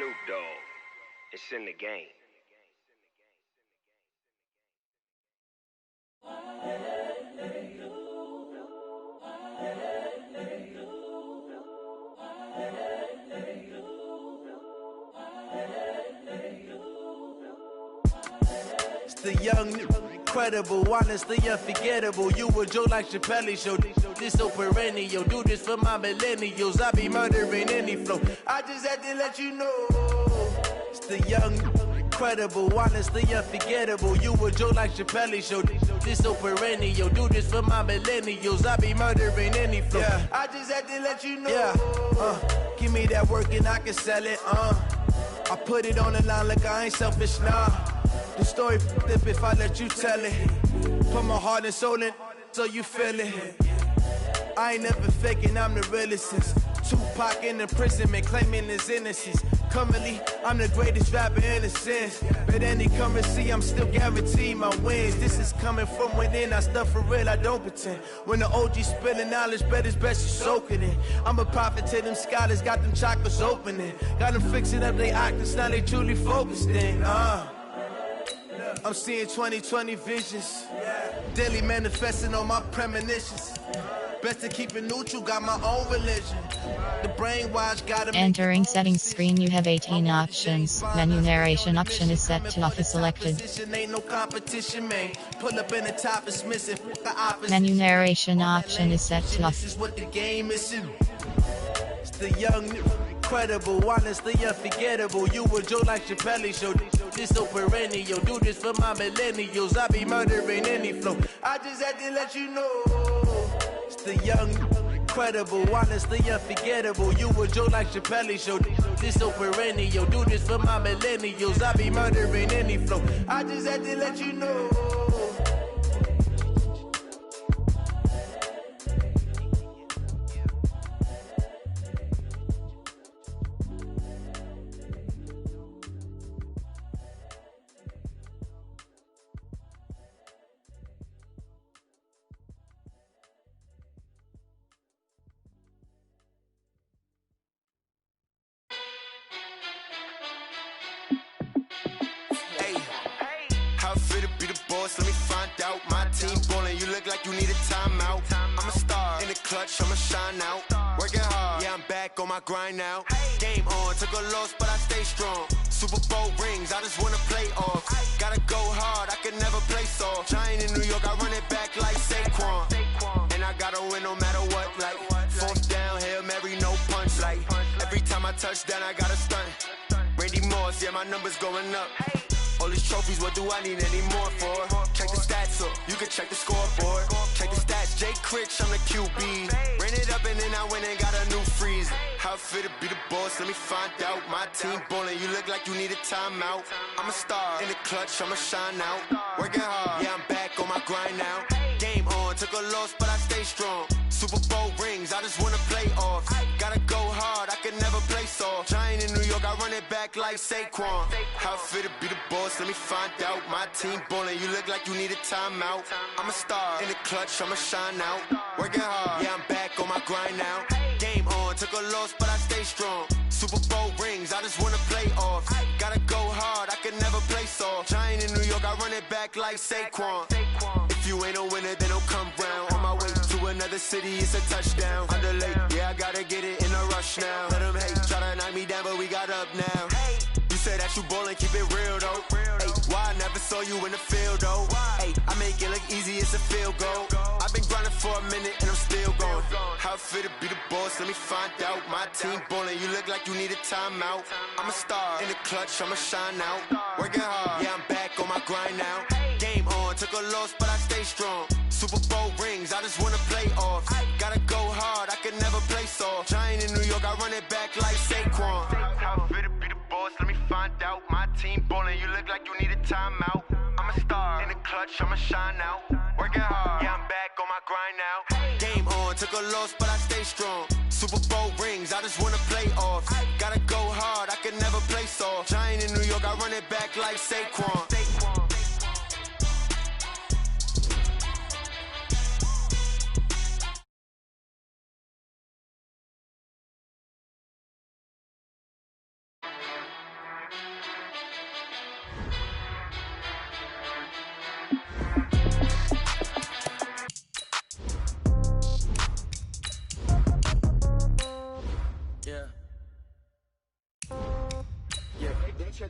Snoop Dogg. It's in the game. It's the young, incredible, honestly unforgettable. You a joke like Chappelle Show. This so perennial. Do this for my millennials. I be murdering any flow. I just had to let you know. It's the young, incredible, honestly unforgettable. You a joke like Chappelle Show. This so perennial. Do this for my millennials. I be murdering any flow. Yeah. I just had to let you know. Yeah. Give me that work and I can sell it. I put it on the line like I ain't selfish, nah. The story flip if I let you tell it. Put my heart and soul in so you feel it. I ain't never faking, I'm the realest since Tupac in imprisonment, claiming his innocence. Currently, I'm the greatest rapper in a sense. But any come and see, I'm still guaranteed my wins. This is coming from within, I stuff for real, I don't pretend. When the OG spilling knowledge, bet it's best you soak it in. I'm a prophet to them scholars, got them chakras opening. Got them fixing up they octaves, now they truly focused in. I'm seeing 2020 visions, daily manifesting on my premonitions. Best to keep it neutral, got my own religion. The brainwash gotta Entering settings screen, you have 18 options. Menu narration option is set to off is selected. Ain't no competition, man. Pull up in the top is missing the opposite. Menu narration option is set to off. This is what the game is. It's the young, incredible, honestly unforgettable. You a joke like Chappelle Show. This so perennial. Do this for my millennials. I be murdering any flow. I just had to let you know. It's the young, incredible, honestly unforgettable. You a joke like Chappelle Show. This so perennial. Do this for my millennials. I be murdering any flow. I just had to let you know. Let me find out. My team ballin', you look like you need a timeout. I'm a star in the clutch, I'ma shine out. Working hard, yeah, I'm back on my grind now. Game on, took a loss, but I stay strong. Super Bowl rings, I just wanna play off. Gotta go hard, I can never play soft. Giant in New York, I run it back like Saquon. And I gotta win no matter what, like fourth down, Hail Mary, no punch. Like every time I touch down, I gotta stunt. Randy Moss, yeah, my numbers going up. All these trophies, what do I need any more for? Check the stats up, you can check the scoreboard. Check the stats, Jay Critch, I'm the QB. Ran it up and then I went and got a new freezer. How it fit to be the boss, let me find out. My team ballin', you look like you need a timeout. I'm a star in the clutch, I'ma shine out. Working hard, yeah, I'm back on my grind now. Game on, took a loss, but I stay strong. Super Bowl rings, I just wanna play off. Gotta go hard, I can never play soft. Giant in New York, I run it back like Saquon. How it fit to be the boss, let me find out. My team ballin', you look like you need a timeout. I'm a star in the clutch, I'ma shine out. Working hard, yeah, I'm back on my grind now. Game on, took a loss, but I stay strong. Super Bowl rings, I just wanna play off. Gotta go hard, I can never play soft. Giant in New York, I run it back like Saquon. If you ain't a winner, then don't come round. On my way to another city, it's a touchdown. Underlay, yeah, I gotta get it in a rush now. Let them hate, try to knock me down, but we got up now. You say that you ballin', keep it real though. Hey, why I never saw you in the field though? Hey, I make it look easy, it's a field goal. I've been grinding for a minute and I'm still going. How it fit to be the boss, let me find out. My team ballin', you look like you need a timeout. I'm a star in the clutch, I'ma shine out. Working hard, yeah, I'm back on my grind now. Game on, took a loss, but I stay strong. Super Bowl rings, I just wanna play off. Gotta go hard, I can never play soft. Giant in New York, I run it back like Saquon. How it fit to be the boss, let me find out. My team ballin', you look like you need a timeout. I'm a star in the clutch, I'ma shine out. Working hard, yeah, I'm back on my grind now. Game on, took a loss, but I stay strong. Super Bowl rings, I just wanna play off. Gotta go hard, I can never play soft. Giant in New York, I run it back like Saquon. Hey,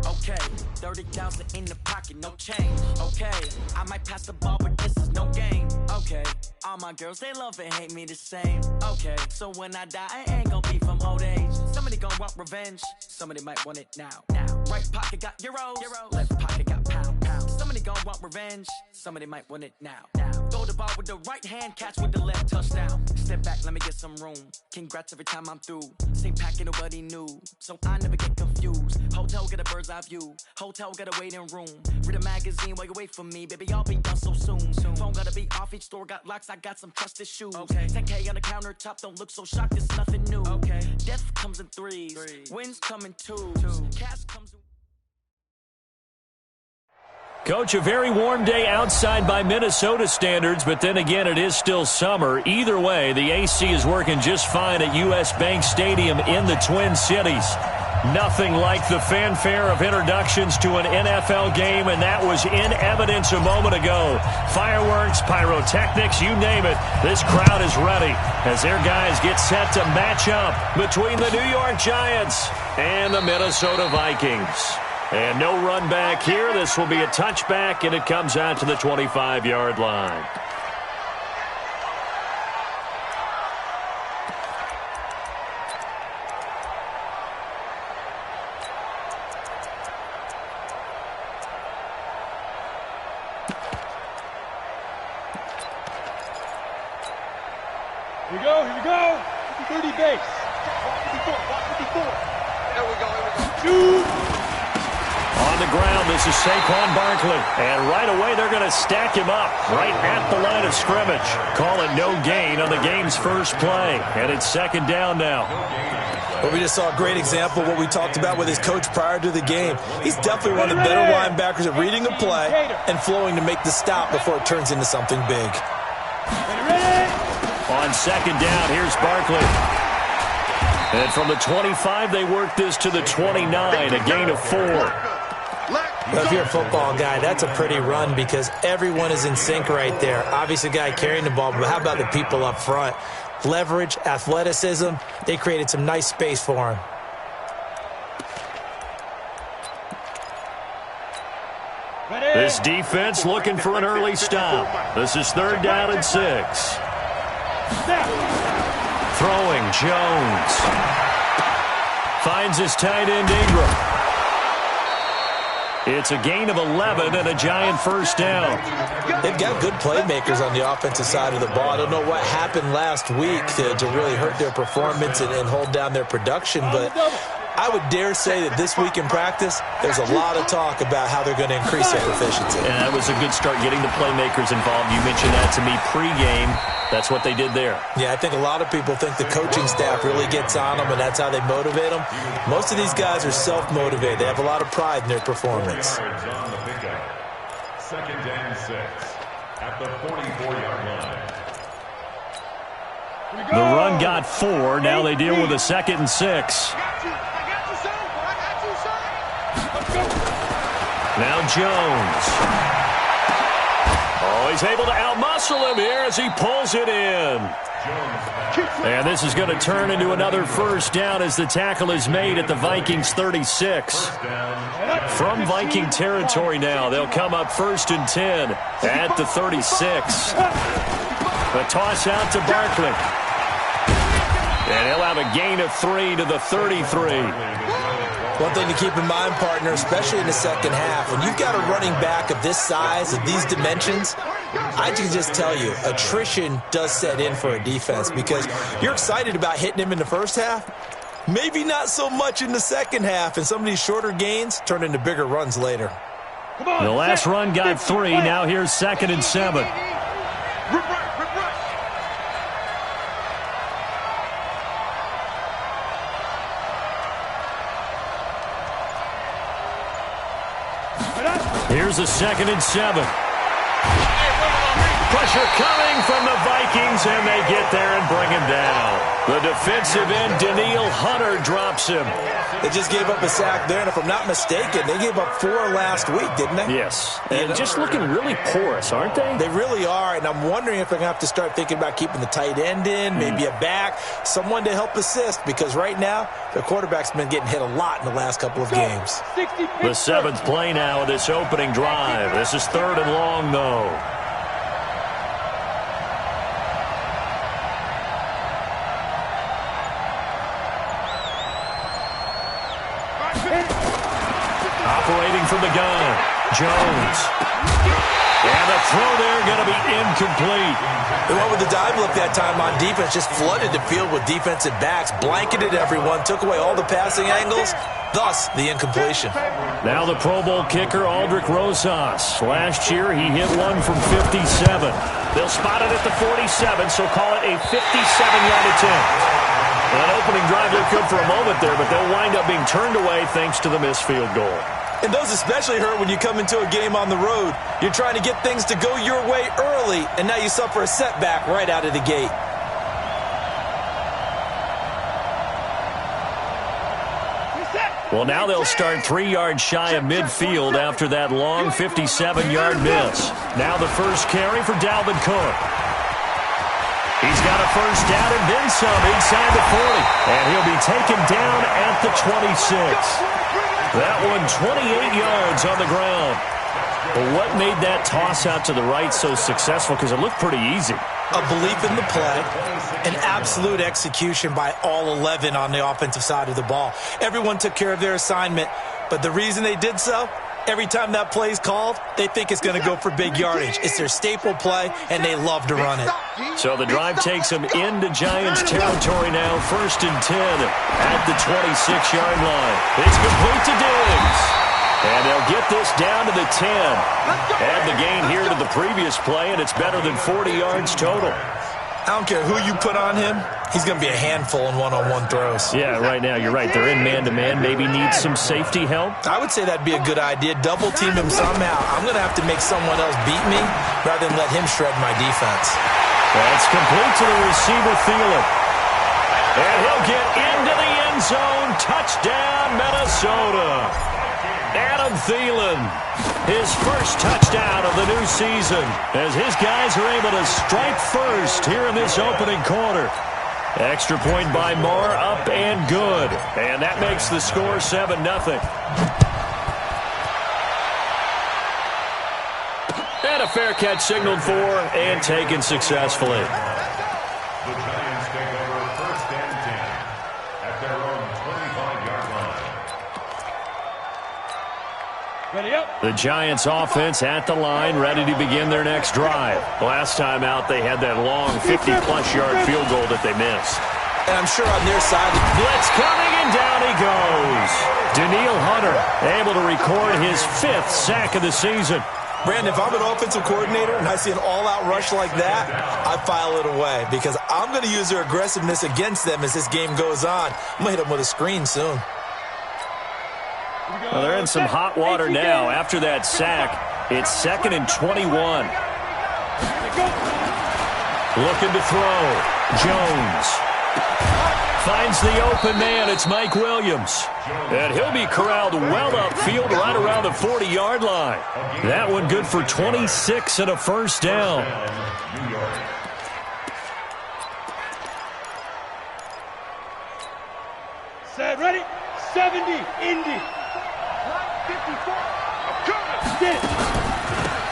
okay, 30,000 in the pocket, no change. Okay, I might pass the ball, but this is no game. Okay, all my girls, they love and hate me the same. Okay, so when I die, I ain't gonna be from old age. Somebody gon' want revenge, somebody might want it now. Right pocket got euros, left pocket got pound. Somebody gon' want revenge, somebody might want it now. Throw the ball with the right hand, catch with the left, touchdown. Step back, let me get some room. Congrats every time I'm through. Same packet, nobody knew, so I never get confused. Hotel get a bird's eye view, hotel got a waiting room. Read a magazine while you wait for me, baby, I'll be done so soon. Phone gotta be off, each store got locks, I got some trusted shoes. 10K on the countertop, don't look so shocked, it's nothing new. Death comes in threes, wins come in twos, cash comes in... Coach, a very warm day outside by Minnesota standards, but then again, it is still summer. Either way, the AC is working just fine at U.S. Bank Stadium in the Twin Cities. Nothing like the fanfare of introductions to an NFL game, and that was in evidence a moment ago. Fireworks, pyrotechnics, you name it. This crowd is ready as their guys get set to match up between the New York Giants and the Minnesota Vikings. And no run back here. This will be a touchback, and it comes out to the 25-yard line. Here we go. 30 base. 54. Here we go. On the ground, this is Saquon Barkley. And right away, they're going to stack him up right at the line of scrimmage. Call it no gain on the game's first play. And it's second down now. Well, we just saw a great example of what we talked about with his coach prior to the game. He's definitely one of the better linebackers at reading a play and flowing to make the stop before it turns into something big. On second down, here's Barkley. And from the 25, they work this to the 29, a gain of 4. Well, if you're a football guy, that's a pretty run because everyone is in sync right there. Obviously, the guy carrying the ball, but how about the people up front? Leverage, athleticism, they created some nice space for him. This defense looking for an early stop. This is third down and 6. Throwing, Jones. Finds his tight end, Ingram. It's a gain of 11 and a Giant first down. They've got good playmakers on the offensive side of the ball. I don't know what happened last week to really hurt their performance and hold down their production, but I would dare say that this week in practice, there's a lot of talk about how they're going to increase their proficiency. And that was a good start getting the playmakers involved. You mentioned that to me pregame. That's what they did there. Yeah, I think a lot of people think the coaching staff really gets on them, and that's how they motivate them. Most of these guys are self-motivated. They have a lot of pride in their performance. Second and 6 at the 44-yard line. The run got 4. Now they deal with a second and 6. Now Jones. Oh, he's able to outmuscle him here as he pulls it in. And this is going to turn into another first down as the tackle is made at the Vikings 36. From Viking territory now, they'll come up first and 10 at the 36. A toss out to Barkley. And he'll have a gain of 3 to the 33. One thing to keep in mind, partner, especially in the second half, when you've got a running back of this size, of these dimensions, I can just tell you, attrition does set in for a defense because you're excited about hitting him in the first half, maybe not so much in the second half, and some of these shorter gains turn into bigger runs later. The last run got 3. Now here's second and 7. Here's a second and 7. Pressure coming from the Vikings, and they get there and bring him down. The defensive end, Daniil Hunter, drops him. They just gave up a sack there, and if I'm not mistaken, they gave up 4 last week, didn't they? Yes, and just looking really porous, aren't they? They really are, and I'm wondering if they're going to have to start thinking about keeping the tight end in, maybe a back, someone to help assist, because right now, their quarterback's been getting hit a lot in the last couple of games. The 7th play now of this opening drive. This is 3rd and long, though. Operating from the gun, Jones. And the throw there going to be incomplete. They went with the dive look that time on defense, just flooded the field with defensive backs, blanketed everyone, took away all the passing angles, thus the incompletion. Now the Pro Bowl kicker, Aldrick Rosas. Last year, he hit one from 57. They'll spot it at the 47, so call it a 57-yard attempt. That opening drive looked good for a moment there, but they'll wind up being turned away thanks to the missed field goal. And those especially hurt when you come into a game on the road. You're trying to get things to go your way early, and now you suffer a setback right out of the gate. Well, now they'll start 3 yards shy of midfield after that long 57-yard miss. Now the first carry for Dalvin Cook. He's got a first down and then some inside the 40. And he'll be taken down at the 26. That one 28 yards on the ground. But what made that toss out to the right so successful? Because it looked pretty easy. A belief in the play, an absolute execution by all 11 on the offensive side of the ball. Everyone took care of their assignment, but the reason they did so, every time that play is called, they think it's going to go for big yardage. It's their staple play, and they love to run it. So the drive takes them into Giants territory now, 1st and 10 at the 26-yard line. It's complete to Diggs. And they'll get this down to the 10. Add the gain here to the previous play, and it's better than 40 yards total. I don't care who you put on him. He's going to be a handful in one-on-one throws. Yeah, right now, you're right. They're in man-to-man. Maybe need some safety help. I would say that'd be a good idea. Double-team him somehow. I'm going to have to make someone else beat me rather than let him shred my defense. That's complete to the receiver, Thielen. And he'll get into the end zone. Touchdown, Minnesota. Adam Thielen, his first touchdown of the new season, as his guys are able to strike first here in this opening quarter. Extra point by Moore, up and good. And that makes the score 7-0. And a fair catch signaled for and taken successfully. The Giants take over 1st and 10 at their own 25-yard line. The Giants offense at the line, ready to begin their next drive. Last time out, they had that long 50-plus yard field goal that they missed. And I'm sure on their side, blitz coming, and down he goes. Daniil Hunter able to record his 5th sack of the season. Brandon, if I'm an offensive coordinator and I see an all-out rush like that, I file it away because I'm going to use their aggressiveness against them as this game goes on. I'm going to hit them with a screen soon. Well, they're in some hot water now. After that sack, it's 2nd and 21. Looking to throw. Jones finds the open man. It's Mike Williams. And he'll be corralled well upfield right around the 40-yard line. That one good for 26 and a first down. Set, ready? 70, Indy.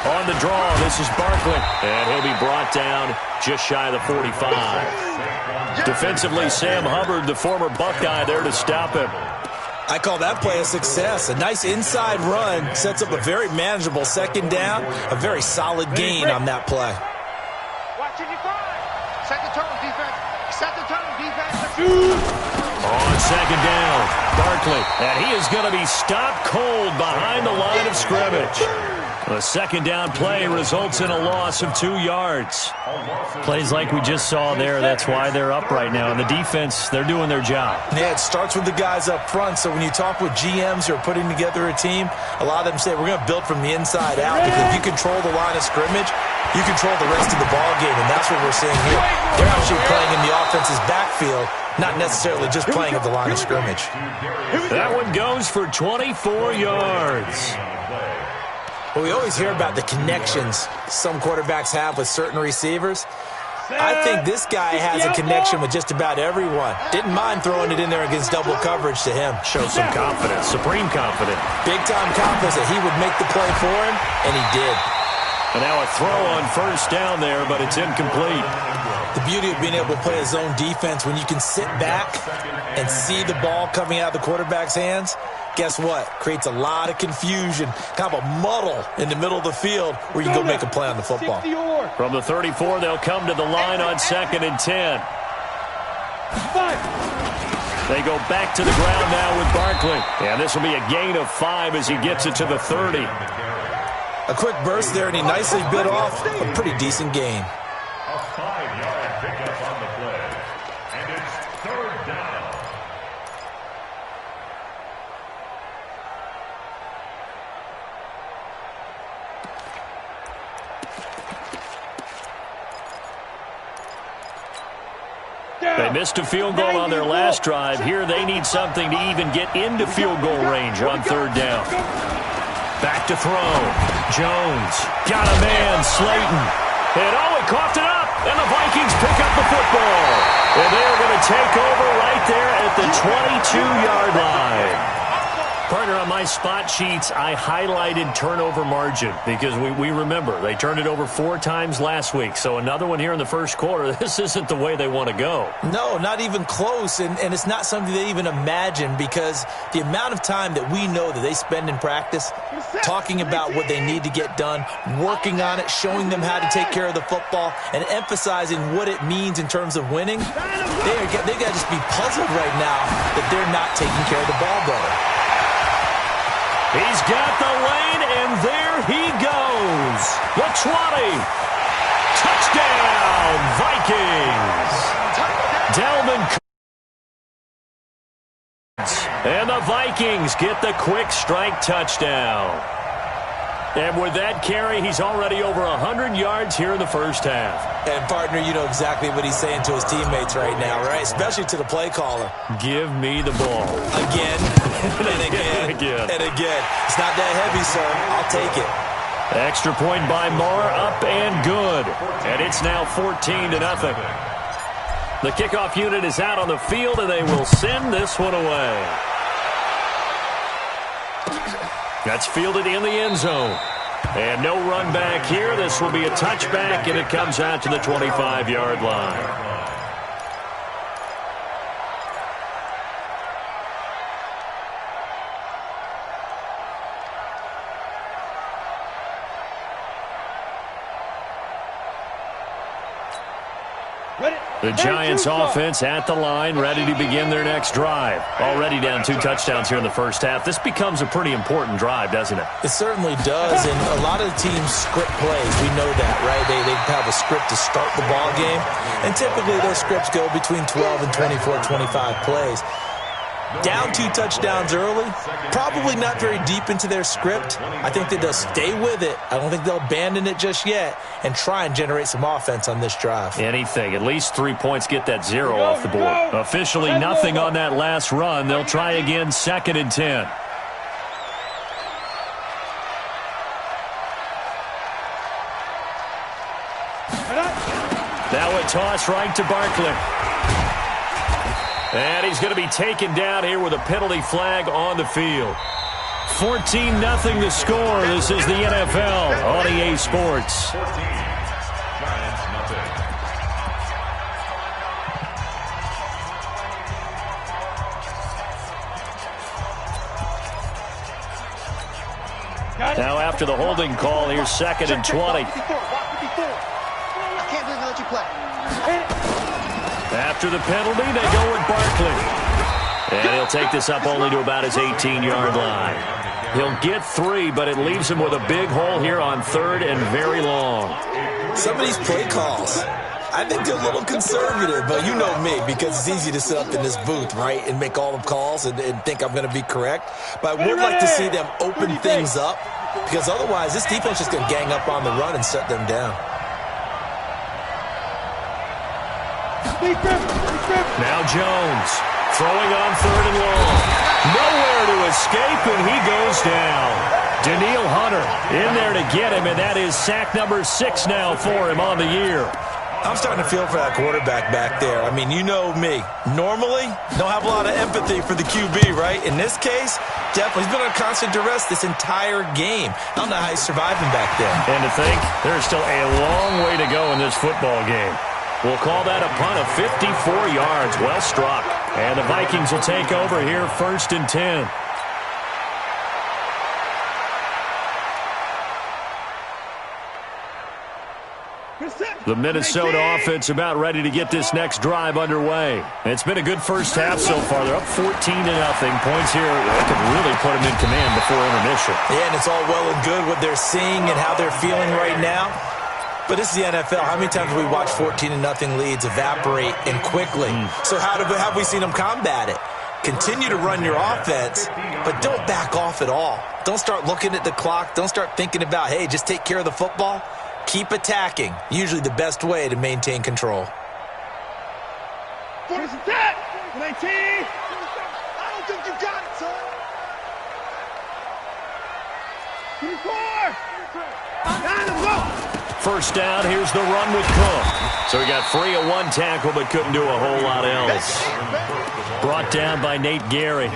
On the draw, this is Barkley. And he'll be brought down just shy of the 45. Defensively, Sam Hubbard, the former Buckeye, there to stop him. I call that play a success. A nice inside run sets up a very manageable 2nd down. A very solid gain on that play. Watching you five. Set the tone, defense. Set the tone, defense. On 2nd down, Barkley. And he is going to be stopped cold behind the line of scrimmage. The second down play results in a loss of 2 yards. Plays like we just saw there, that's why they're up right now. And the defense, they're doing their job. Yeah, it starts with the guys up front. So when you talk with GMs who are putting together a team, a lot of them say, we're going to build from the inside out. Because if you control the line of scrimmage, you control the rest of the ball game. And that's what we're seeing here. They're actually playing in the offense's backfield, not necessarily just playing at the line of scrimmage. That one goes for 24 yards. Well, we always hear about the connections some quarterbacks have with certain receivers. I think this guy has a connection with just about everyone. Didn't mind throwing it in there against double coverage to him. Shows some confidence, supreme confidence. Big-time confidence that he would make the play for him, and he did. And now a throw on first down there, but it's incomplete. The beauty of being able to play a zone defense, when you can sit back and see the ball coming out of the quarterback's hands, guess what? Creates a lot of confusion, kind of a muddle in the middle of the field where you can go make a play on the football. From the 34, they'll come to the line on 2nd and 10. They go back to the ground now with Barkley. And this will be a gain of 5 as he gets it to the 30. A quick burst there, and he nicely bit off a pretty decent gain. A 5-yard pickup on the play. And it's 3rd down. They missed a field goal on their last drive. Here they need something to even get into field goal range on 3rd down. Back to throw. Jones. Got a man. Slayton. And he coughed it up. And the Vikings pick up the football. And they are going to take over right there at the 22-yard line. Partner, on my spot sheets, I highlighted turnover margin because we remember they turned it over 4 times last week. So another one here in the first quarter. This isn't the way they want to go. No, not even close. And it's not something they even imagine, because the amount of time that we know that they spend in practice talking about what they need to get done, working on it, showing them how to take care of the football, and emphasizing what it means in terms of winning, they got to just be puzzled right now that they're not taking care of the ball better. He's got the lane, and there he goes. The 20. Touchdown, Vikings. Dalvin. And the Vikings get the quick strike touchdown. And with that carry, he's already over 100 yards here in the first half. And, partner, you know exactly what he's saying to his teammates right now, right? Especially to the play caller. Give me the ball. Again, and again, and again. It's not that heavy, sir. I'll take it. Extra point by Moore, up and good. And it's now 14-0. The kickoff unit is out on the field, and they will send this one away. That's fielded in the end zone. And no run back here. This will be a touchback, and it comes out to the 25-yard line. The Giants offense at the line, ready to begin their next drive. Already down 2 touchdowns here in the first half. This becomes a pretty important drive, doesn't it? It certainly does, and a lot of the teams script plays. We know that, right? They have a script to start the ball game, and typically those scripts go between 12 and 24, 25 plays. Down 2 touchdowns early, probably not very deep into their script. I think that they'll stay with it. I don't think they'll abandon it just yet and try and generate some offense on this drive. Anything. At least 3 points get that 0 off the board. Officially nothing on that last run. They'll try again 2nd and 10. Now a toss right to Barkley. And he's going to be taken down here with a penalty flag on the field. 14-0 the score. This is the NFL on EA Sports. 14. Giants nothing. Now after the holding call, here's 2nd and 20. I can't believe they let you play. After the penalty, they go with Barkley. And he'll take this up only to about his 18-yard line. He'll get 3, but it leaves him with a big hole here on 3rd and very long. Some of these play calls, I think they're a little conservative, but you know me, because it's easy to sit up in this booth, right, and make all the calls and think I'm going to be correct. But I would like to see them open things up, because otherwise this defense is going to gang up on the run and shut them down. Now Jones throwing on 3rd and long. Nowhere to escape, and he goes down. Daniil Hunter in there to get him, and that is sack number 6 now for him on the year. I'm starting to feel for that quarterback back there. I mean, you know me. Normally, don't have a lot of empathy for the QB, right? In this case, definitely. He's been under constant duress this entire game. I don't know how he's surviving back there. And to think, there's still a long way to go in this football game. We'll call that a punt of 54 yards. Well struck. And the Vikings will take over here 1st and 10. The Minnesota offense about ready to get this next drive underway. It's been a good first half so far. They're up 14-0. Points here that could really put them in command before intermission. Yeah, and it's all well and good what they're seeing and how they're feeling right now. But this is the NFL. How many times have we watched 14-0 leads evaporate and quickly? So how have we seen them combat it? Continue to run your offense, but don't back off at all. Don't start looking at the clock. Don't start thinking about, hey, just take care of the football. Keep attacking. Usually the best way to maintain control. 19. I don't think you got it, son. 24. First down, here's the run with Cook. So he got free of 1 tackle, but couldn't do a whole lot else. Brought down by Nate Gary.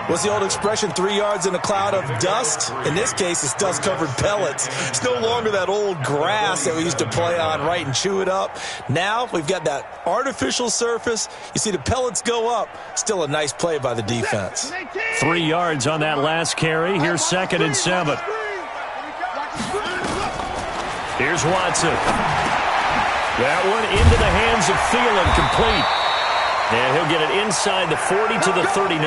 What's the old expression, 3 yards in a cloud of dust? In this case, it's dust-covered pellets. It's no longer that old grass that we used to play on, right, and chew it up. Now we've got that artificial surface. You see the pellets go up. Still a nice play by the defense. 3 yards on that last carry. Here's 2nd and 7. Here's Watson. That one into the hands of Thielen, complete. And he'll get it inside the 40 to the 39.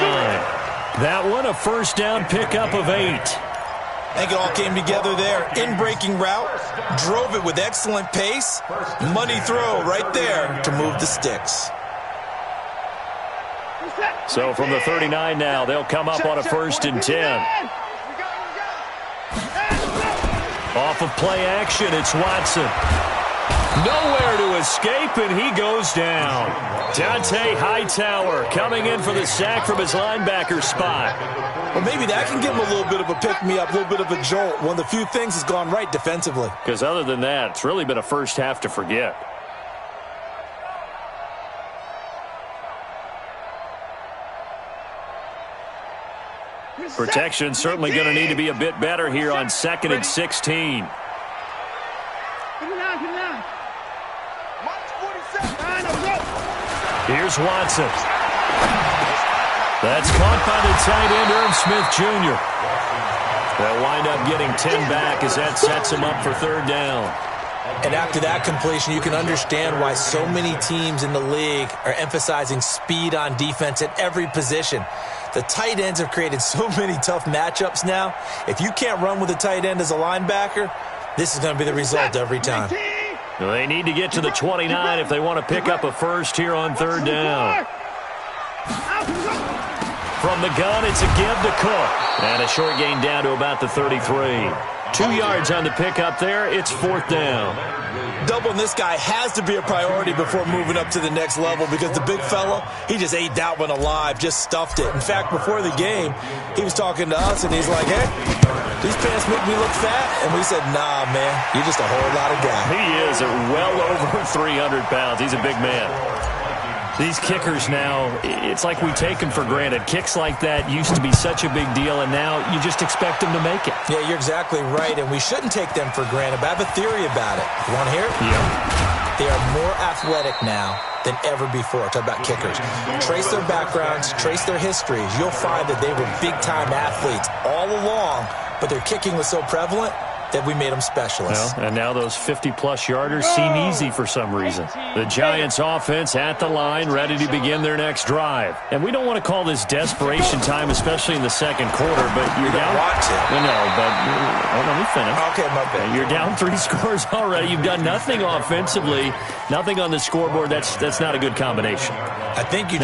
That one, a first down pickup of 8. I think it all came together there. In-breaking route, drove it with excellent pace. Money throw right there to move the sticks. So from the 39 now, they'll come up on a 1st and 10. Off of play action, it's Watson. Nowhere to escape, and he goes down. Dante Hightower coming in for the sack from his linebacker spot. Well, maybe that can give him a little bit of a pick-me-up, a little bit of a jolt. One of the few things has gone right defensively. Because other than that, it's really been a first half to forget. Protection certainly going to need to be a bit better here on 2nd and 16. Here's Watson. That's caught by the tight end, Irv Smith Jr. They'll wind up getting 10 back as that sets him up for 3rd down. And after that completion, you can understand why so many teams in the league are emphasizing speed on defense at every position. The tight ends have created so many tough matchups now. If you can't run with a tight end as a linebacker, this is going to be the result every time. They need to get to the 29 if they want to pick up a first here on 3rd down. From the gun, it's a give to Cook. And a short gain down to about the 33. 2 yards on the pickup there. It's 4th down. Doubling this guy has to be a priority before moving up to the next level because the big fella, he just ate that one alive, just stuffed it. In fact, before the game, he was talking to us, and he's like, hey, these pants make me look fat? And we said, nah, man, you're just a whole lot of guy. He is well over 300 pounds. He's a big man. These kickers now, it's like we take them for granted. Kicks like that used to be such a big deal, and now you just expect them to make it. Yeah, you're exactly right, and we shouldn't take them for granted, but I have a theory about it. You want to hear it? Yeah. They are more athletic now than ever before. Talk about kickers. Trace their backgrounds, trace their histories. You'll find that they were big-time athletes all along, but their kicking was so prevalent, that we made them specialists. Well, and now those 50-plus yarders seem easy for some reason. The Giants offense at the line, ready to begin their next drive. And we don't want to call this desperation time, especially in the second quarter, but you're down. Watch it. No, but let me finish. Okay, my bad. You're down 3 scores already. You've done nothing offensively, nothing on the scoreboard. That's not a good combination. I think you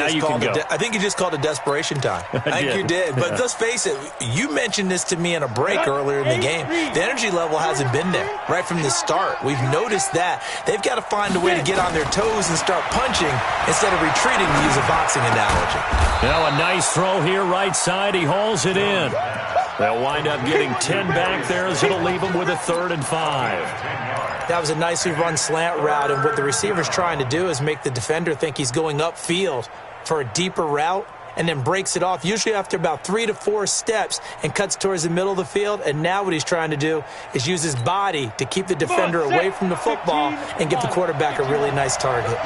just called it desperation time. I think you did. But let's face it, you mentioned this to me in a break earlier in the game. The energy level hasn't been there right from the start. We've noticed that. They've got to find a way to get on their toes and start punching instead of retreating, to use a boxing analogy. Now a nice throw here right side. He hauls it in. They'll wind up getting 10 back there as it'll leave them with a 3rd and 5. That was a nicely run slant route, and what the receiver's trying to do is make the defender think he's going upfield for a deeper route, and then breaks it off, usually after about 3 to 4 steps, and cuts towards the middle of the field. And now what he's trying to do is use his body to keep the defender away from the football and give the quarterback a really nice target.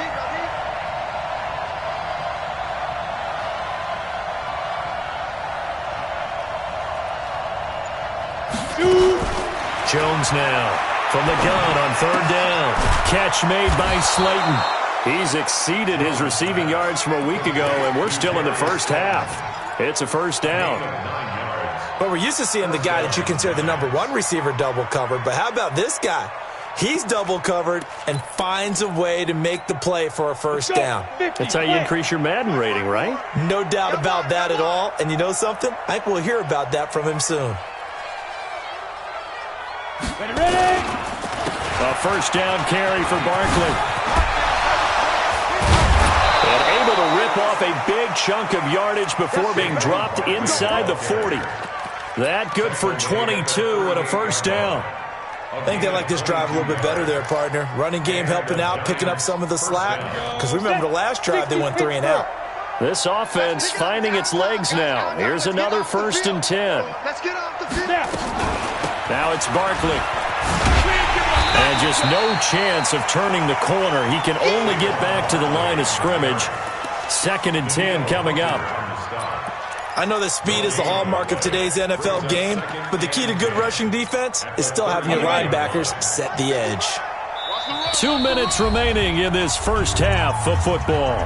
Jones now from the gun on 3rd down. Catch made by Slayton. He's exceeded his receiving yards from a week ago, and we're still in the first half. It's a 1st down. But we're used to seeing the guy that you consider the #1 receiver double covered. But how about this guy? He's double covered and finds a way to make the play for a 1st down. That's how you increase your Madden rating, right? No doubt about that at all. And you know something? I think we'll hear about that from him soon. Ready? A 1st down carry for Barkley. And able to rip off a big chunk of yardage before being dropped inside the 40. That good for 22 and a 1st down. I think they like this drive a little bit better there, partner. Running game helping out, picking up some of the slack. Because remember the last drive, they went 3 and out. This offense finding its legs now. Here's another 1st and 10. Let's get off the field. Now it's Barkley. And just no chance of turning the corner. He can only get back to the line of scrimmage. 2nd and 10 coming up. I know that speed is the hallmark of today's NFL game, but the key to good rushing defense is still having your linebackers set the edge. 2 minutes remaining in this first half of football.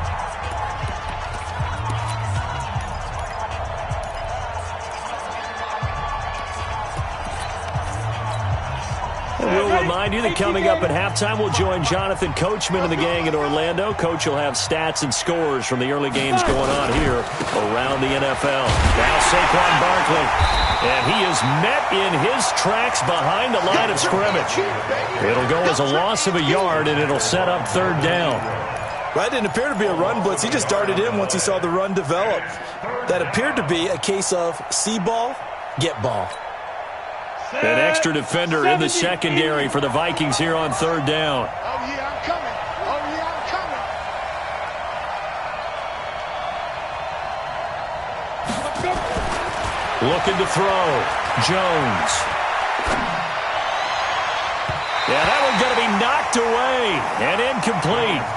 We'll remind you that coming up at halftime, we'll join Jonathan Coachman and the gang in Orlando. Coach will have stats and scores from the early games going on here around the NFL. Now Saquon Barkley, and he is met in his tracks behind the line of scrimmage. It'll go as a loss of a yard, and it'll set up 3rd down. That didn't appear to be a run blitz. He just darted in once he saw the run develop. That appeared to be a case of see ball, get ball. An extra defender in the secondary for the Vikings here on 3rd down. Oh, yeah, I'm coming. Oh, yeah, I'm coming. Looking to throw. Jones. Yeah, that one's going to be knocked away and incomplete.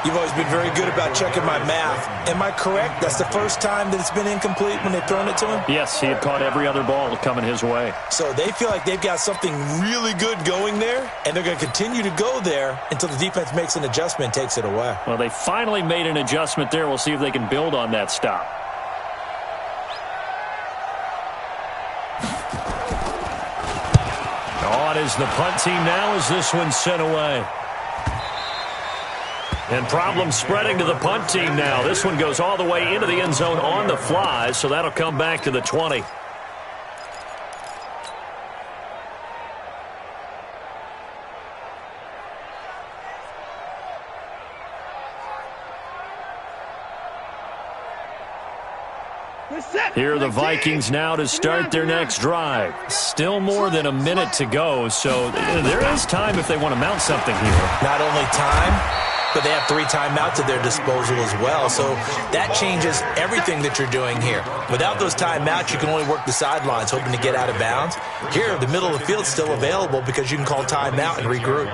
You've always been very good about checking my math. Am I correct? That's the first time that it's been incomplete when they've thrown it to him? Yes, he had caught every other ball coming his way. So they feel like they've got something really good going there, and they're going to continue to go there until the defense makes an adjustment and takes it away. Well, they finally made an adjustment there. We'll see if they can build on that stop. On is the punt team now as this one's sent away. And problem spreading to the punt team now. This one goes all the way into the end zone on the fly, so that'll come back to the 20. Here are the Vikings now to start their next drive. Still more than a minute to go, so there is time if they want to mount something here. Not only time, but they have 3 timeouts at their disposal as well, so that changes everything that you're doing here. Without those timeouts, you can only work the sidelines, hoping to get out of bounds. Here, the middle of the field's still available because you can call timeout and regroup.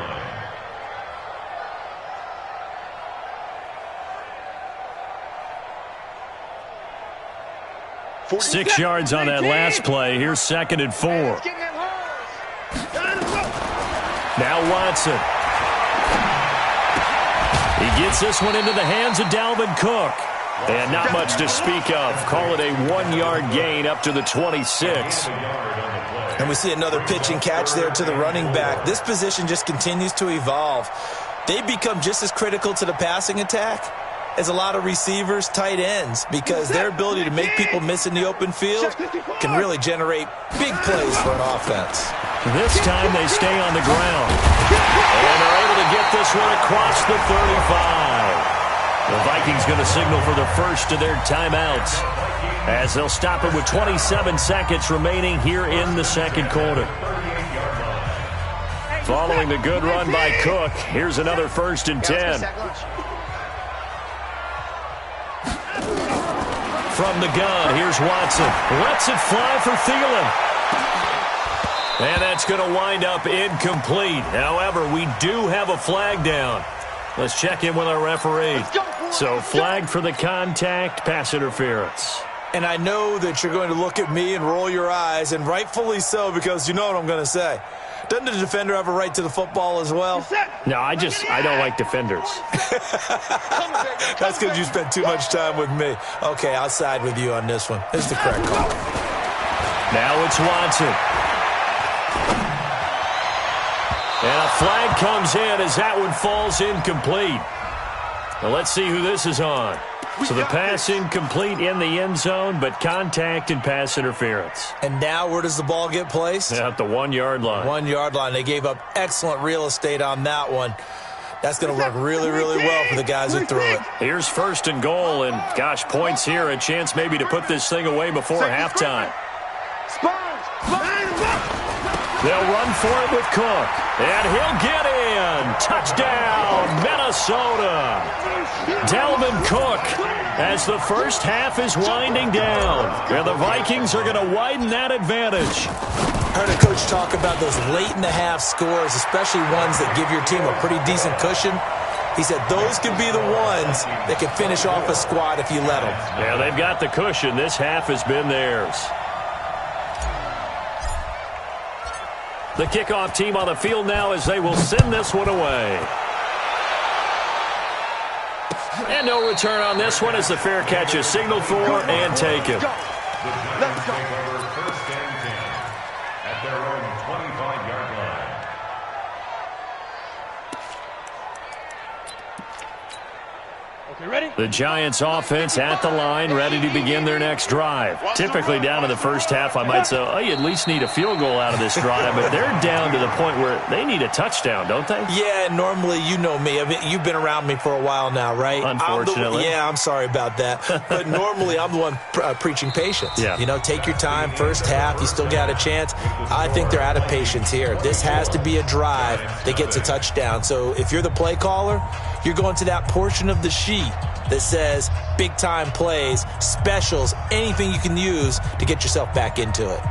Six yards on that last play. Here's 2nd and 4. Now Watson. He gets this one into the hands of Dalvin Cook. And not much to speak of. Call it a 1-yard gain up to the 26. And we see another pitch and catch there to the running back. This position just continues to evolve. They become just as critical to the passing attack as a lot of receivers, tight ends, because their ability to make people miss in the open field can really generate big plays for an offense. This time they stay on the ground. And they're able to get this one across the 35. The Vikings going to signal for the first of their timeouts as they'll stop it with 27 seconds remaining here in the second quarter. Following the good run by Cook, here's another 1st and 10. From the gun, here's Watson. Lets it fly for Thielen. And that's going to wind up incomplete. However, we do have a flag down. Let's check in with our referee. So, flag for the contact, pass interference. And I know that you're going to look at me and roll your eyes, and rightfully so, because you know what I'm going to say. Doesn't the defender have a right to the football as well? No, I don't like defenders. That's because you spent too much time with me. Okay, I'll side with you on this one. This is the correct call. Now it's Watson. And a flag comes in as that one falls incomplete. Now let's see who this is on. So the pass incomplete in the end zone, but contact and pass interference. And now where does the ball get placed? At the 1-yard line. 1-yard line. They gave up excellent real estate on that one. That's going to work really, really well for the guys who threw it. Here's 1st and goal, and gosh, points here. A chance maybe to put this thing away before halftime. They'll run for it with Cook, and he'll get in. Touchdown, Minnesota. Dalvin Cook, as the first half is winding down, and the Vikings are going to widen that advantage. I heard a coach talk about those late-in-the-half scores, especially ones that give your team a pretty decent cushion. He said those could be the ones that can finish off a squad if you let them. Yeah, they've got the cushion. This half has been theirs. The kickoff team on the field now as they will send this one away. And no return on this one as the fair catch is signaled for and taken. Let's go. First and 10 at their own 25-yard line. Okay, ready? The Giants offense at the line, ready to begin their next drive. Typically down in the first half, I might say, oh, you at least need a field goal out of this drive, but they're down to the point where they need a touchdown, don't they? Yeah, normally, you know me. I mean, you've been around me for a while now, right? Unfortunately. I'm sorry about that. But normally, I'm the one preaching patience. Yeah. You know, take your time. First half, you still got a chance. I think they're out of patience here. This has to be a drive that gets a touchdown. So if you're the play caller, you're going to that portion of the sheet that says big-time plays, specials, anything you can use to get yourself back into it.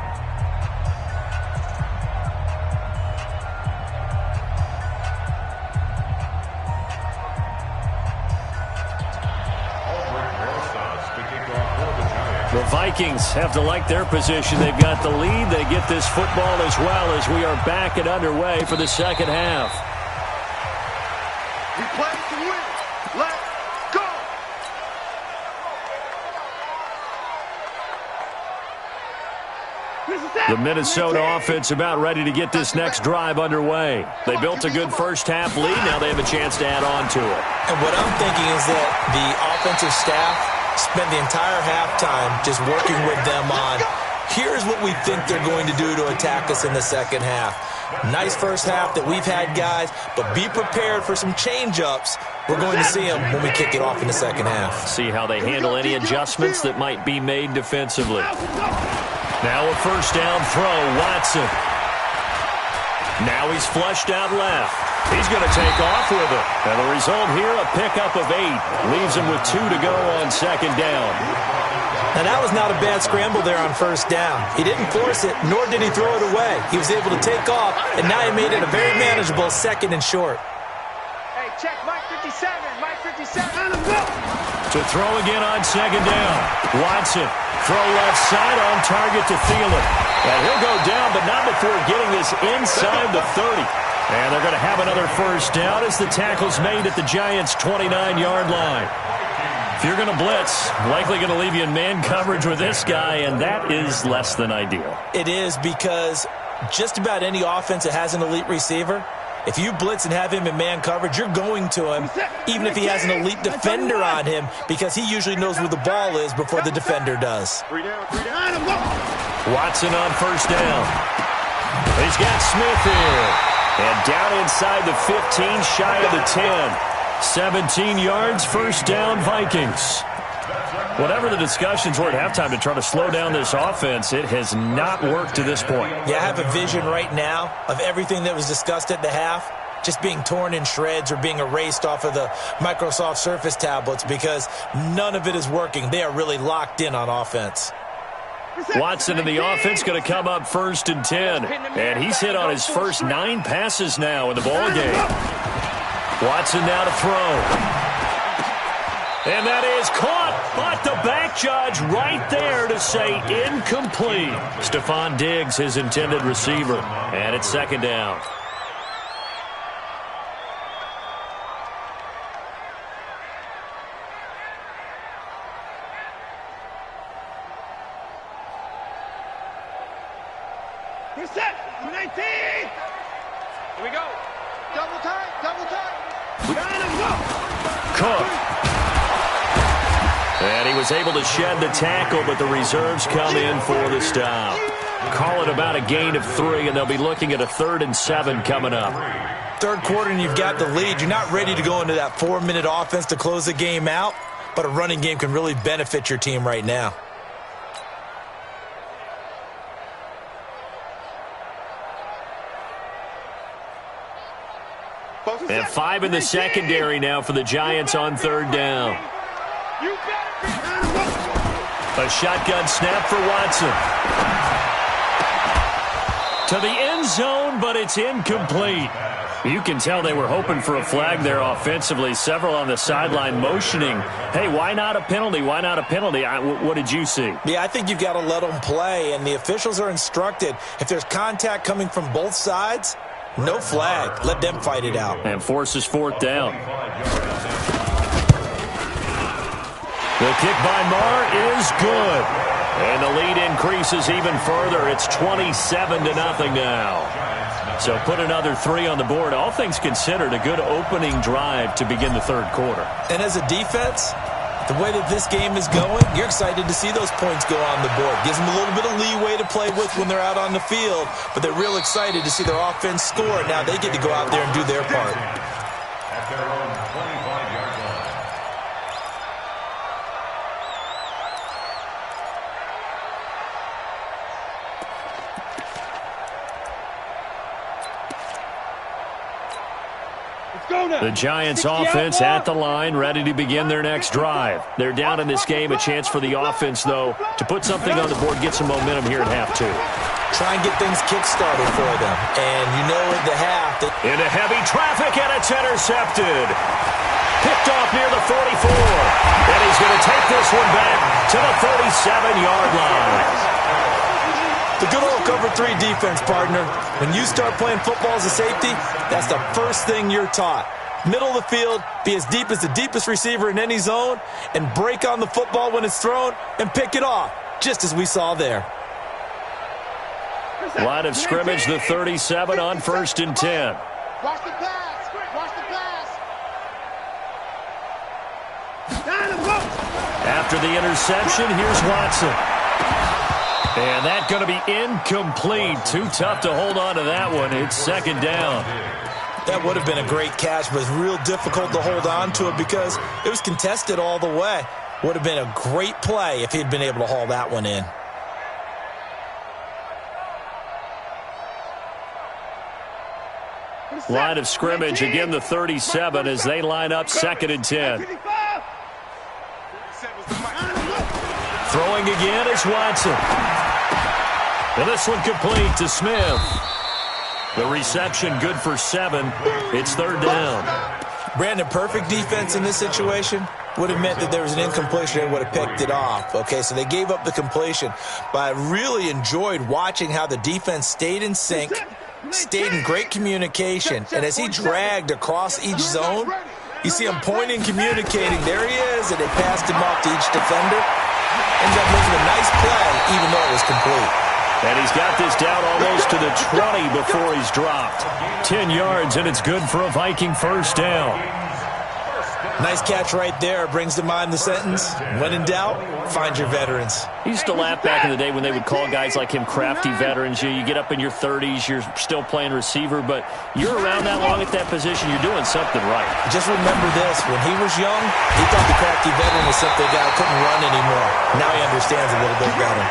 The Vikings have to like their position. They've got the lead. They get this football as well as we are back and underway for the second half. We play to win. Let's go. The Minnesota offense about ready to get this next drive underway. They built a good first half lead. Now they have a chance to add on to it. And what I'm thinking is that the offensive staff spent the entire halftime just working with them on, here's what we think they're going to do to attack us in the second half. Nice first half that we've had, guys, but be prepared for some change-ups. We're going to see them when we kick it off in the second half. See how they handle any adjustments that might be made defensively. Now a first down throw, Watson. Now he's flushed out left. He's going to take off with it. And the result here, a pickup of 8. Leaves him with 2 to go on second down. Now, that was not a bad scramble there on first down. He didn't force it, nor did he throw it away. He was able to take off, and now he made it a very manageable second and short. Hey, check Mike 57. Mike 57. To throw again on second down. Watson, throw left side on target to Thielen. And he'll go down, but not before getting this inside the 30. And they're going to have another first down as the tackle's made at the Giants' 29-yard line. If you're going to blitz, likely going to leave you in man coverage with this guy, and that is less than ideal. It is, because just about any offense that has an elite receiver, if you blitz and have him in man coverage, you're going to him, even if he has an elite defender on him, because he usually knows where the ball is before the defender does. Watson on first down. He's got Smith in. And down inside the 15, shy of the 10. 17 yards, first down, Vikings. Whatever the discussions were at halftime to try to slow down this offense, it has not worked to this point. Yeah, I have a vision right now of everything that was discussed at the half just being torn in shreds or being erased off of the Microsoft Surface tablets, because none of it is working. They are really locked in on offense. Watson in the offense going to come up first and 10. And he's hit on his first 9 passes now in the ball game. Watson now to throw. And that is caught, but the back judge right there to say incomplete. Stephon Diggs, his intended receiver. And it's second down. Reset. 19. Here we go. Double time. Double time. Cook. And he was able to shed the tackle, but the reserves come in for the stop. Call it about a gain of 3, and they'll be looking at a 3rd and 7 coming up. Third quarter, and you've got the lead. You're not ready to go into that 4-minute offense to close the game out, but a running game can really benefit your team right now. And 5 in the secondary now for the Giants on third down. A shotgun snap for Watson. To the end zone, but it's incomplete. You can tell they were hoping for a flag there offensively. Several on the sideline motioning, hey, why not a penalty? Why not a penalty? What did you see? Yeah, I think you've got to let them play, and the officials are instructed, if there's contact coming from both sides, no flag. Let them fight it out. And forces fourth down. The kick by Marr is good. And the lead increases even further. It's 27-0 now. So put another 3 on the board. All things considered, a good opening drive to begin the third quarter. And as a defense, the way that this game is going, you're excited to see those points go on the board. Gives them a little bit of leeway to play with when they're out on the field, but they're real excited to see their offense score. Now they get to go out there and do their part. At their own 25-yard line. The Giants offense at the line, ready to begin their next drive. They're down in this game. A chance for the offense, though, to put something on the board, get some momentum here at half 2. Try and get things kick-started for them. And you know at the half... Into heavy traffic, and it's intercepted. Picked off near the 44. And he's going to take this one back to the 37-yard line. The good old cover 3 defense, partner. When you start playing football as a safety, that's the first thing you're taught. Middle of the field, be as deep as the deepest receiver in any zone, and break on the football when it's thrown and pick it off, just as we saw there. Line of scrimmage, the 37 on 1st and 10. Watch the pass. Watch the pass. After the interception, here's Watson. And that's going to be incomplete. Too tough to hold on to that one. It's second down. That would have been a great catch, but it's real difficult to hold on to it because it was contested all the way. Would have been a great play if he'd been able to haul that one in. Line of scrimmage, again the 37 as they line up 2nd and 10. Throwing again is Watson. And this one complete to Smith. The reception good for 7. It's 3rd down. Brandon, perfect defense in this situation would have meant that there was an incompletion and would have picked it off. Okay, so they gave up the completion. But I really enjoyed watching how the defense stayed in sync, stayed in great communication. And as he dragged across each zone, you see him pointing, communicating. There he is, and they passed him off to each defender. Ends up making a nice play, even though it was complete. And he's got this down almost to the 20 before he's dropped. 10 yards, and it's good for a Viking first down. Nice catch right there. Brings to mind the sentence, when in doubt, find your veterans. He used to laugh back in the day when they would call guys like him crafty veterans. You get up in your 30s, you're still playing receiver, but you're around that long at that position, you're doing something right. Just remember this. When he was young, he thought the crafty veteran was something guy who couldn't run anymore. Now he understands a little bit better.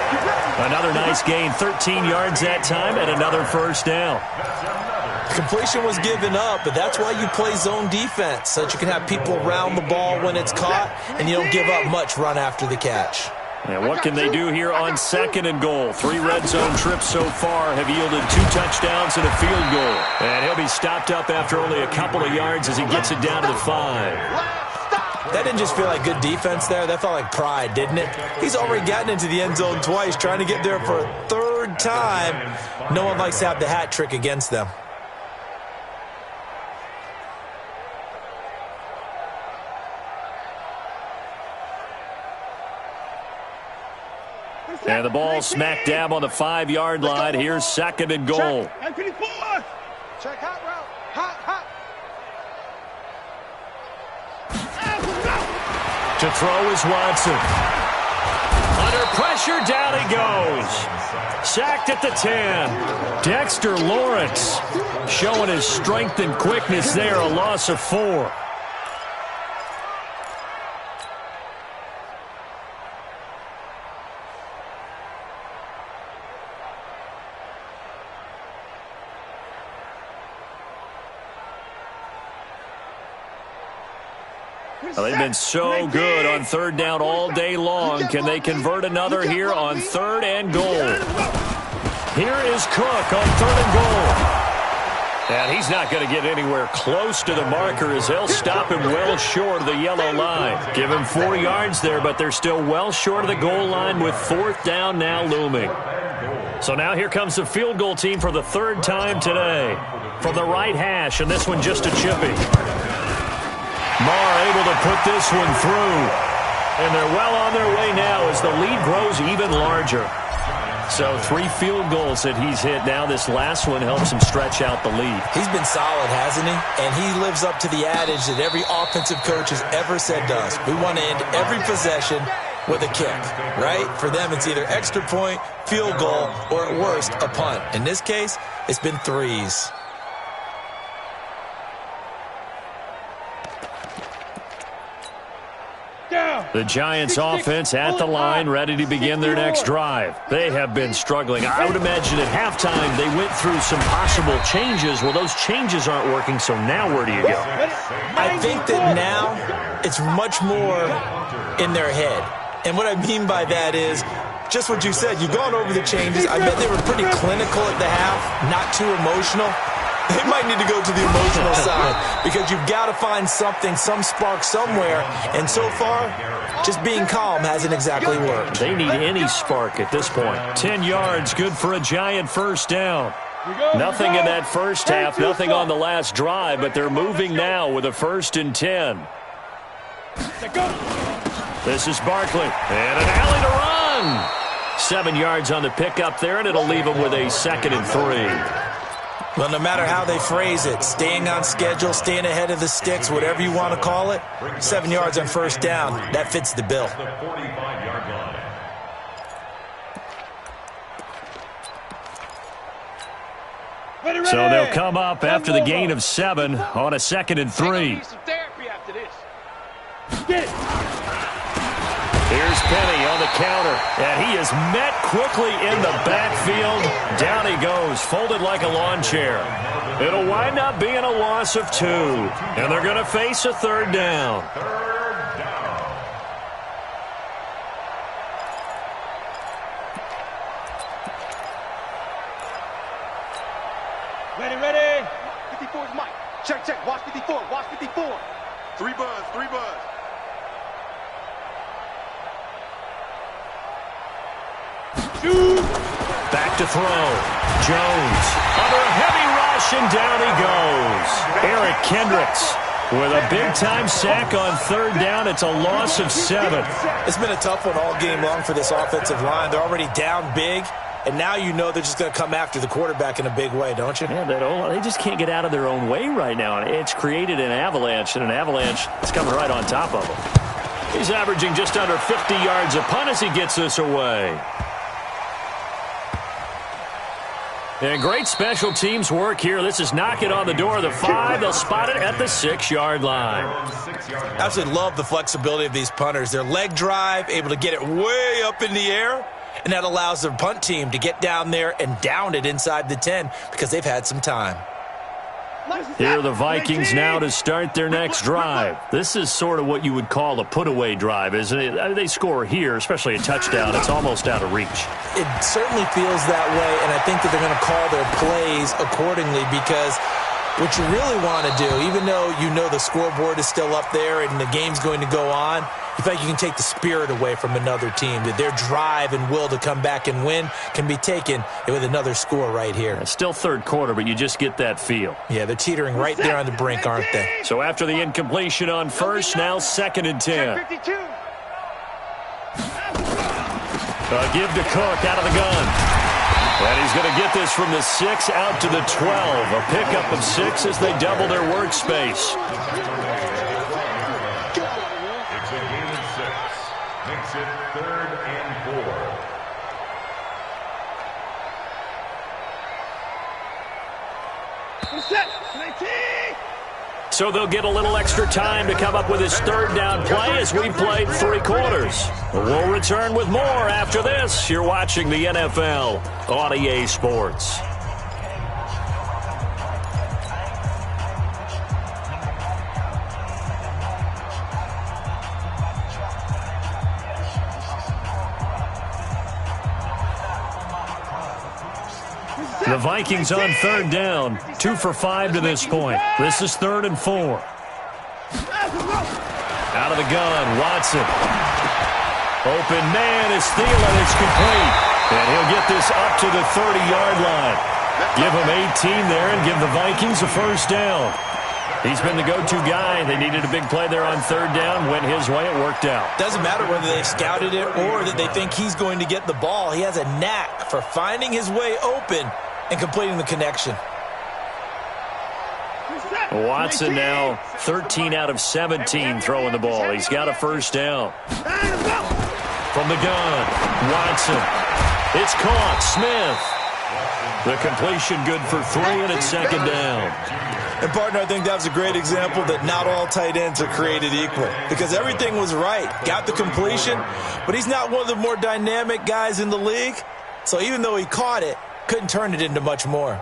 Another nice gain, 13 yards that time, and another first down. Completion was given up, but that's why you play zone defense, so that you can have people around the ball when it's caught, and you don't give up much run after the catch. And what can they do here on 2nd and goal? 3 red zone trips so far have yielded 2 touchdowns and a field goal. And he'll be stopped up after only a couple of yards as he gets it down to the 5. That didn't just feel like good defense there. That felt like pride, didn't it? He's already gotten into the end zone twice, trying to get there for a 3rd time. No one likes to have the hat trick against them. And the ball smack dab on the 5-yard line. Here's 2nd and goal. Check hot route. Hot. To throw is Watson. Under pressure, down he goes. Sacked at the 10. Dexter Lawrence showing his strength and quickness there, a loss of 4. Well, they've been so good on 3rd down all day long. Can they convert another here on 3rd and goal? Here is Cook on 3rd and goal. And he's not going to get anywhere close to the marker as they'll stop him well short of the yellow line. Give him 4 yards there, but they're still well short of the goal line with 4th down now looming. So now here comes the field goal team for the 3rd time today. From the right hash, and this one just a chippy. Marr able to put this one through. And they're well on their way now as the lead grows even larger. So 3 field goals that he's hit now. This last one helps him stretch out the lead. He's been solid, hasn't he? And he lives up to the adage that every offensive coach has ever said to us. We want to end every possession with a kick, right? For them, it's either extra point, field goal, or at worst, a punt. In this case, it's been 3s. The Giants offense at the line, ready to begin their next drive. They have been struggling. I would imagine at halftime they went through some possible changes. Well, those changes aren't working, so now where do you go? I think that now it's much more in their head. And what I mean by that is just what you said. You've gone over the changes. I bet they were pretty clinical at the half, not too emotional. They might need to go to the emotional side because you've got to find something, some spark somewhere. And so far, just being calm hasn't exactly worked. They need any spark at this point. 10 yards, good for a Giant first down. Nothing in that first half, nothing on the last drive, but they're moving now with a 1st and 10. This is Barkley, and an alley to run. 7 yards on the pickup there, and it'll leave them with a 2nd and 3. Well, no matter how they phrase it, staying on schedule, staying ahead of the sticks, whatever you want to call it, 7 yards on first down, that fits the bill. So they'll come up after the gain of 7 on a 2nd and 3. Here's Penny on the counter, and he is met quickly in the backfield. Down he goes, folded like a lawn chair. It'll wind up being a loss of 2, and they're going to face a 3rd down. Ready. 54 is Mike. Check. Watch 54. 3 buzz. Back to throw. Jones under a heavy rush, and down he goes. Eric Kendricks with a big-time sack on third down. It's a loss of 7. It's been a tough one all game long for this offensive line. They're already down big, and now you know they're just going to come after the quarterback in a big way, don't you? Yeah, they just can't get out of their own way right now. It's created an avalanche, and an avalanche is coming right on top of them. He's averaging just under 50 yards a punt as he gets this away. And great special teams work here. This is knock it on the door of the 5. They'll spot it at the 6-yard line. I absolutely love the flexibility of these punters. Their leg drive, able to get it way up in the air, and that allows their punt team to get down there and down it inside the 10 because they've had some time. Here are the Vikings now to start their next drive. This is sort of what you would call a put-away drive, isn't it? They score here, especially a touchdown. It's almost out of reach. It certainly feels that way, and I think that they're going to call their plays accordingly because what you really want to do, even though you know the scoreboard is still up there and the game's going to go on, you feel like you can take the spirit away from another team, that their drive and will to come back and win can be taken with another score right here. It's still third quarter, but you just get that feel. Yeah, they're teetering right there on the brink, aren't they? So after the incompletion on first, now 2nd and 10. A give to Cook out of the gun. And he's going to get this from the 6 out to the 12. A pickup of 6 as they double their workspace. It's a gain of 6. Makes it 3rd and 4. So they'll get a little extra time to come up with his third down play as we played 3 quarters. We'll return with more after this. You're watching the NFL on EA Sports. The Vikings on third down, 2 for 5 to this point. This is 3rd and 4. Out of the gun, Watson. Open man is Thielen. It's complete. And he'll get this up to the 30-yard line. Give him 18 there and give the Vikings a first down. He's been the go-to guy. They needed a big play there on third down. Went his way. It worked out. Doesn't matter whether they've scouted it or that they think he's going to get the ball. He has a knack for finding his way open and completing the connection. Watson now 13 out of 17 throwing the ball. He's got a first down. From the gun, Watson. It's caught. Smith. The completion good for 3, and it's 2nd down. And, partner, I think that was a great example that not all tight ends are created equal because everything was right. Got the completion, but he's not one of the more dynamic guys in the league. So even though he caught it, couldn't turn it into much more.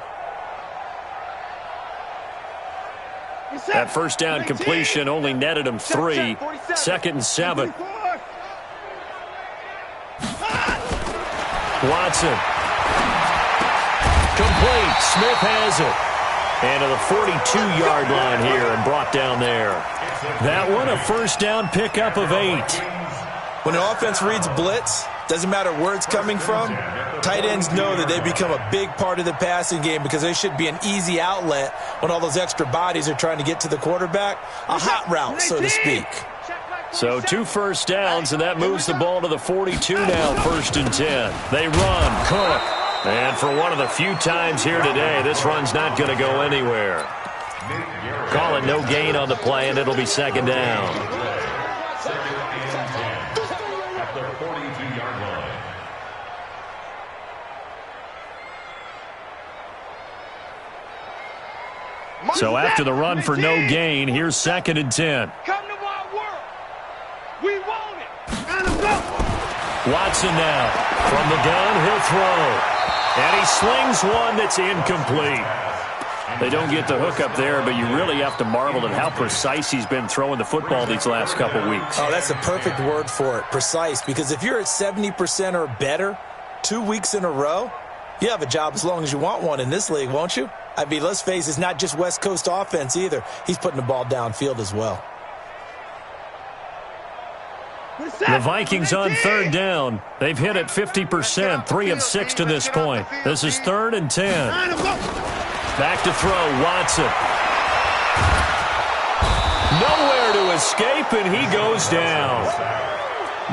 That first down completion only netted him 3. 2nd and 7. Watson. Complete. Smith has it. And to the 42-yard line here and brought down there. That one a first down pickup of 8. When an offense reads blitz, doesn't matter where it's coming from, tight ends know that they become a big part of the passing game because they should be an easy outlet when all those extra bodies are trying to get to the quarterback. A hot route, so to speak. So 2 first downs, and that moves the ball to the 42 now, 1st and 10. They run. Cook. And for one of the few times here today, this run's not going to go anywhere. Call it no gain on the play, and it'll be 2nd down. At the 42-yard line. So after the run for no gain, here's 2nd and 10. Come to my world. We want it. Watson now. From the gun, he'll throw. And he slings one that's incomplete. They don't get the hook up there, but you really have to marvel at how precise he's been throwing the football these last couple weeks. Oh, that's the perfect word for it, precise. Because if you're at 70% or better 2 weeks in a row, you have a job as long as you want one in this league, won't you? I mean, let's face it, it's not just West Coast offense either. He's putting the ball downfield as well. The Vikings on third down. They've hit it 50%, 3 of 6 to this point. This is 3rd and 10. Back to throw, Watson. Nowhere to escape, and he goes down.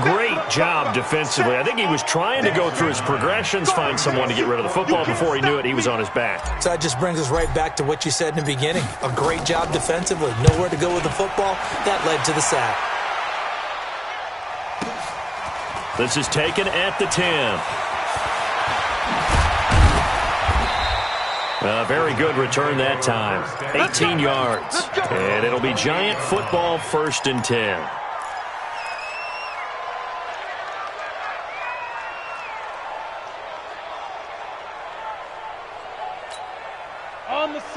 Great job defensively. I think he was trying to go through his progressions, find someone to get rid of the football. Before he knew it, he was on his back. So that just brings us right back to what you said in the beginning. A great job defensively. Nowhere to go with the football. That led to the sack. This is taken at the 10. A very good return that time. 18 yards. And it'll be Giant football, 1st and 10.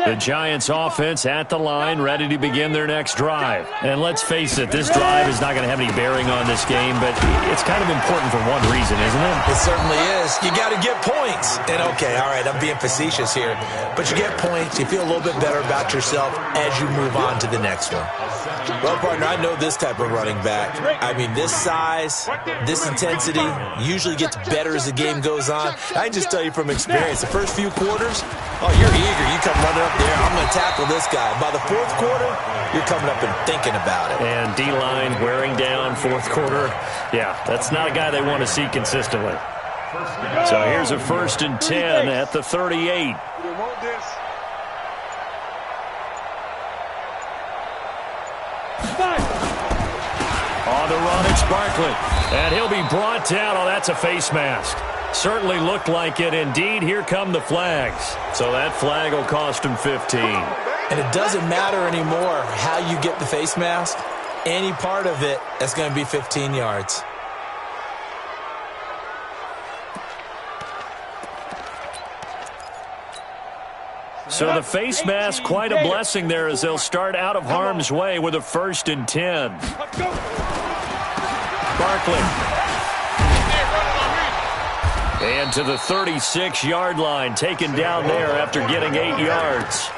The Giants offense at the line, ready to begin their next drive. And let's face it, this drive is not going to have any bearing on this game, but it's kind of important for one reason, isn't it? It certainly is. You got to get points. And okay, all right, I'm being facetious here, but you get points, you feel a little bit better about yourself as you move on to the next one. Well, partner, I know this type of running back. I mean, this size, this intensity usually gets better as the game goes on. I can just tell you from experience, the first few quarters, oh, you're eager. You come running up there, I'm going to tackle this guy. By the 4th quarter, you're coming up and thinking about it. And D-line wearing down 4th quarter. Yeah, that's not a guy they want to see consistently. So here's a 1st and 10 at the 38. On the run, it's Barkley. And he'll be brought down. Oh, that's a face mask. Certainly looked like it. Indeed, here come the flags. So that flag will cost him 15. And it doesn't matter anymore how you get the face mask. Any part of it, that's going to be 15 yards. So the face mask, quite a blessing there as they'll start out of harm's way with a 1st and 10. Barkley. And to the 36-yard line, taken down there after getting 8 yards.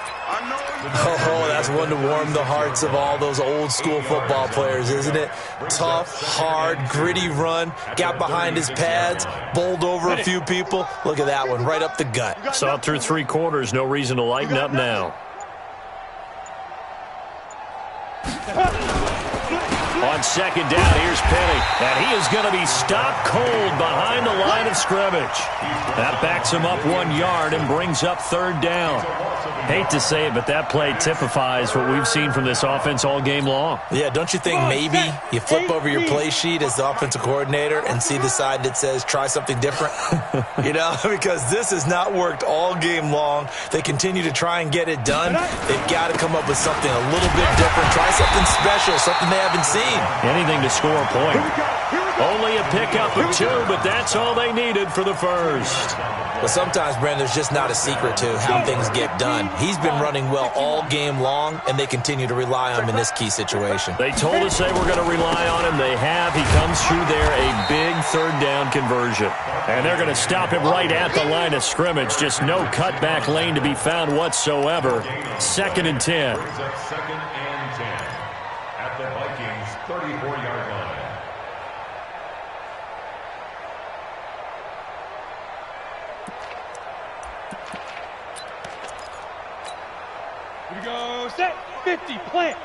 Oh, that's one to warm the hearts of all those old-school football players, isn't it? Tough, hard, gritty run, got behind his pads, bowled over a few people. Look at that one, right up the gut. Saw it through 3 quarters, no reason to lighten up now. On 2nd down, here's Penny. And he is going to be stopped cold behind the line of scrimmage. That backs him up 1 yard and brings up 3rd down. Hate to say it, but that play typifies what we've seen from this offense all game long. Yeah, don't you think maybe you flip over your play sheet as the offensive coordinator and see the side that says try something different? You know, because this has not worked all game long. They continue to try and get it done. They've got to come up with something a little bit different. Try something special, something they haven't seen. Anything to score a point. Only a pickup of 2, but that's all they needed for the 1st. But sometimes, Brandon, there's just not a secret to how things get done. He's been running well all game long, and they continue to rely on him in this key situation. They told us they were going to rely on him. They have. He comes through there, a big 3rd down conversion. And they're going to stop him right at the line of scrimmage. Just no cutback lane to be found whatsoever. 2nd and 10. 2nd and 10 at the Vikings 34-yard line. Here we go, set, 50, plant.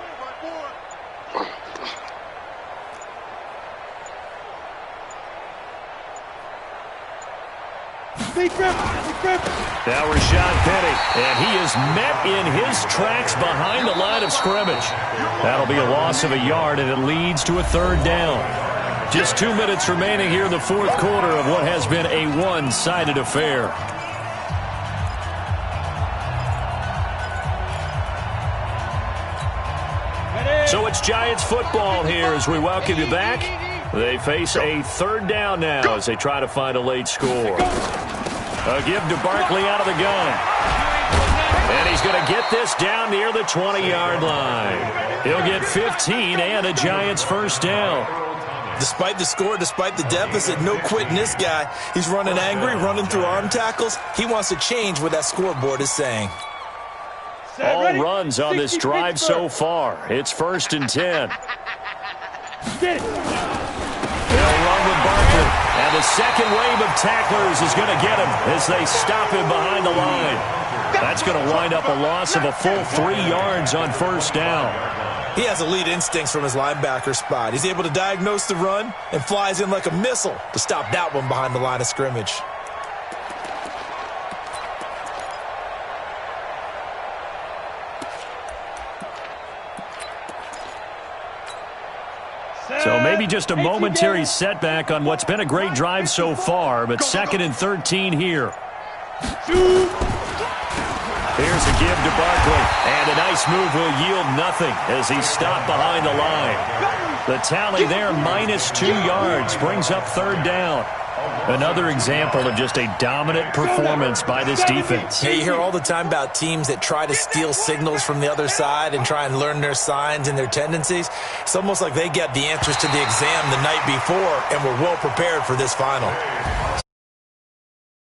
Now Rashad Penny, and he is met in his tracks behind the line of scrimmage. That'll be a loss of a yard, and it leads to a 3rd down. Just 2 minutes remaining here in the 4th quarter of what has been a one-sided affair. So it's Giants football here as we welcome you back. They face a 3rd down now as they try to find a late score. A give to Barkley out of the gun. And he's going to get this down near the 20-yard line. He'll get 15 and a Giants 1st down. Despite the score, despite the deficit, no quitting this guy. He's running angry, running through arm tackles. He wants to change what that scoreboard is saying. All runs on this drive so far. It's 1st and 10. Get it. They'll run with Barkley. And the second wave of tacklers is going to get him as they stop him behind the line. That's going to wind up a loss of a full 3 yards on first down. He has elite instincts from his linebacker spot. He's able to diagnose the run and flies in like a missile to stop that one behind the line of scrimmage. So maybe just a momentary setback on what's been a great drive so far, but 2nd and 13 here. Here's a give to Barkley, and a nice move will yield nothing as he's stopped behind the line. The tally there, -2 yards, brings up 3rd down. Another example of just a dominant performance by this defense. Yeah, you hear all the time about teams that try to steal signals from the other side and try and learn their signs and their tendencies. It's almost like they get the answers to the exam the night before and were well prepared for this final.